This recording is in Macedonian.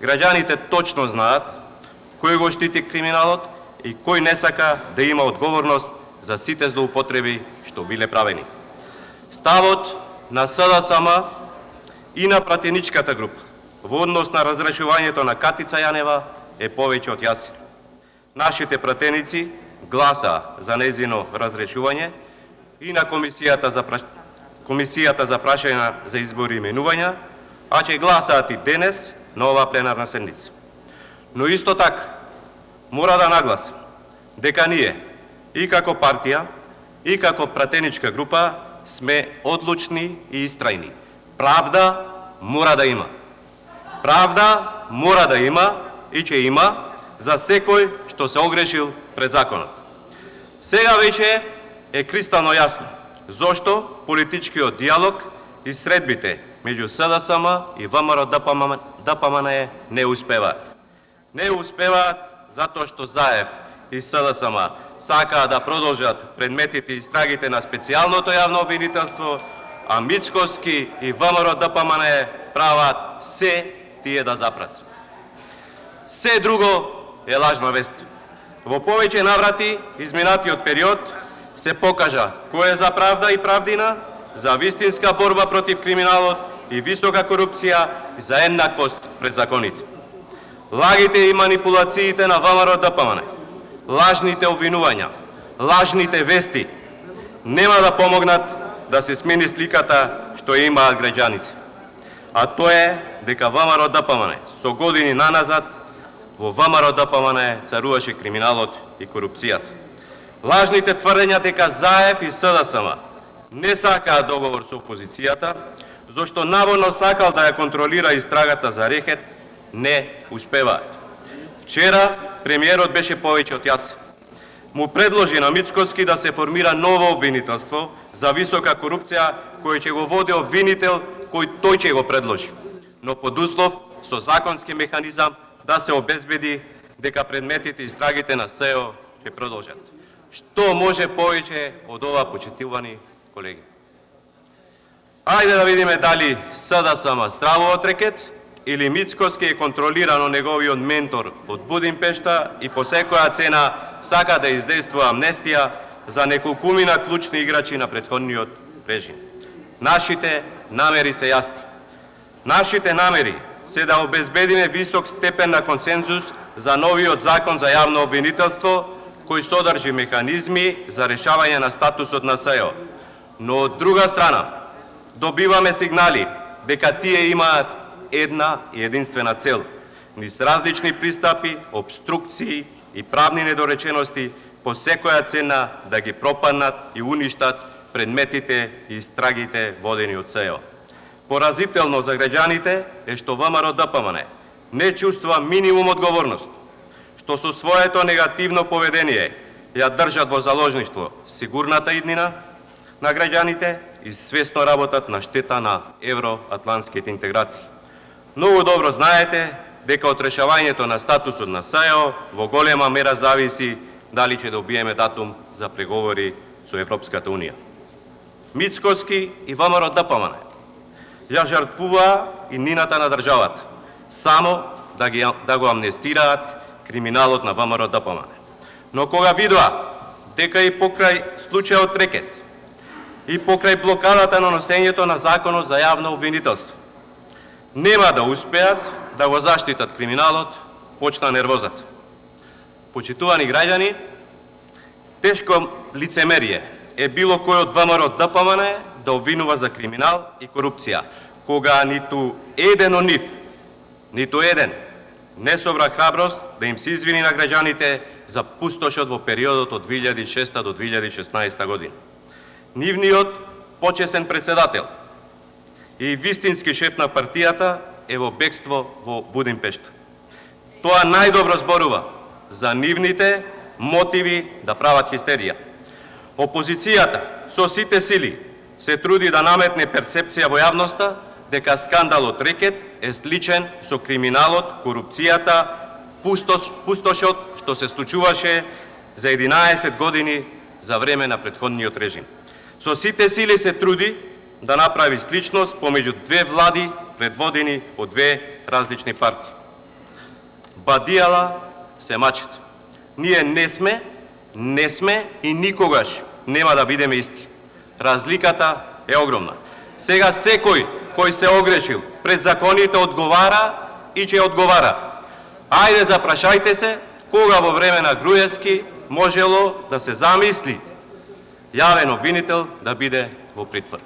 Граѓаните точно знаат кој го штити криминалот и кој не сака да има одговорност за сите злоупотреби што биле правени. Ставот на СДСМ и на пратеничката група во однос на разрешувањето на Катица Јанева е повеќе од јасен. Нашите пратеници гласа за нејзино разрешување и на Комисијата за прашања за избори и именувања, а ќе гласаат и денес на оваа пленарна седница. Но исто така мора да нагласам дека ние и како партија и како пратеничка група сме одлучни и истрајни. Правда мора да има. Правда мора да има и ќе има за секој што се огрешил пред законот. Сега веќе е кристално јасно зошто политичкиот диалог и средбите меѓу СДСМ и ВМРО-ДПМНЕ не успеваат. Не успеваат затоа што ЗАЕВ и СДСМ сакаат да продолжат предметите и истрагите на специјалното јавно обвинителство, а Мицкоски и ВМРО-ДПМНЕ прават се тие да запрат. Се друго е лажна вест. Во повеќе наврати изминатиот период се покажа кој е за правда и правдина, за вистинска борба против криминалот и висока корупција и за еднаквост пред законите. Лагите и манипулациите на ВМРО-ДПМНЕ, лажните обвинувања, лажните вести нема да помогнат да се смени сликата што имаат граѓаните. А тоа е дека ВМРО-ДПМНЕ со години наназад во ВМРО-ДПМНЕ царуваше криминалот и корупцијата. Лажните тврдења дека ЗАЕВ и СДСМ не сакаат договор со опозицијата, зашто наводно сакал да ја контролира истрагата за Рекет, не успеваат. Вчера премиерот беше повеќе од јасен. Му предложи на Мицкоски да се формира ново обвинителство за висока корупција кој ќе го води обвинител кој тој ќе го предложи, но под услов со законски механизам да се обезбеди дека предметите и истрагите на СЕО ќе продолжат. Што може повеќе од ова, почитувани колеги? Ајде да видиме дали СДСМ стравува од Рекет или Мицкоски е контролиран од неговиот ментор од Будимпешта и по секоја цена сака да издействува амнестија за неколкумина клучни играчи на претходниот режим. Нашите намери се јасни. Нашите намери се да обезбедиме висок степен на консензус за новиот закон за јавно обвинителство, кој содржи механизми за решавање на статусот на СЕО. Но од друга страна, добиваме сигнали дека тие имаат една и единствена цел, низ различни пристапи, обструкции и правни недоречености по секоја цена да ги пропаднат и уништат предметите и истрагите водени од СЕО. Поразително за граѓаните е што ВМРО-ДПМНЕ не чувствува минимум одговорност, што со своето негативно поведение ја држат во заложништво сигурната иднина на граѓаните и свесно работат на штета на евроатлантските интеграции. Многу добро знаете дека од решавањето на статусот на СЕО во голема мера зависи дали ќе добиеме датум за преговори со Европската унија. Мицкоски и ВМРО-ДПМНЕ ја жртвуваа иднината на државата, само да го амнестираат криминалот на ВМРО-ДПМНЕ. Но кога видоа дека и покрај случајот Рекет, и покрај блокадата на носењето на законот за јавно обвинителство, нема да успеат да го заштитат криминалот, почна нервозата. Почитувани граѓани, тешко лицемерие е било кој од ВМРО-ДПМНЕ да обвинува за криминал и корупција, кога ниту еден од нив, ниту еден, не собра храброст да им се извини на граѓаните за пустошот во периодот од 2006 до 2016 година. Нивниот почесен председател и вистински шеф на партијата е во бегство во Будимпешта. Тоа најдобро зборува за нивните мотиви да прават хистерија. Опозицијата со сите сили се труди да наметне перцепција во јавноста дека скандалот Рекет е сличен со криминалот, корупцијата, пустошот што се случуваше за 11 години за време на претходниот режим. Со сите сили се труди да направи сличност помеѓу две влади предводени од две различни партии. бадијала се мачат. Ние не сме и никогаш нема да бидеме исти. Разликата е огромна. Сега секој кој се огрешил пред законите одговара и ќе одговара. Ајде запрашајте се кога во време на Груевски можело да се замисли јавен обвинител да биде во притвор.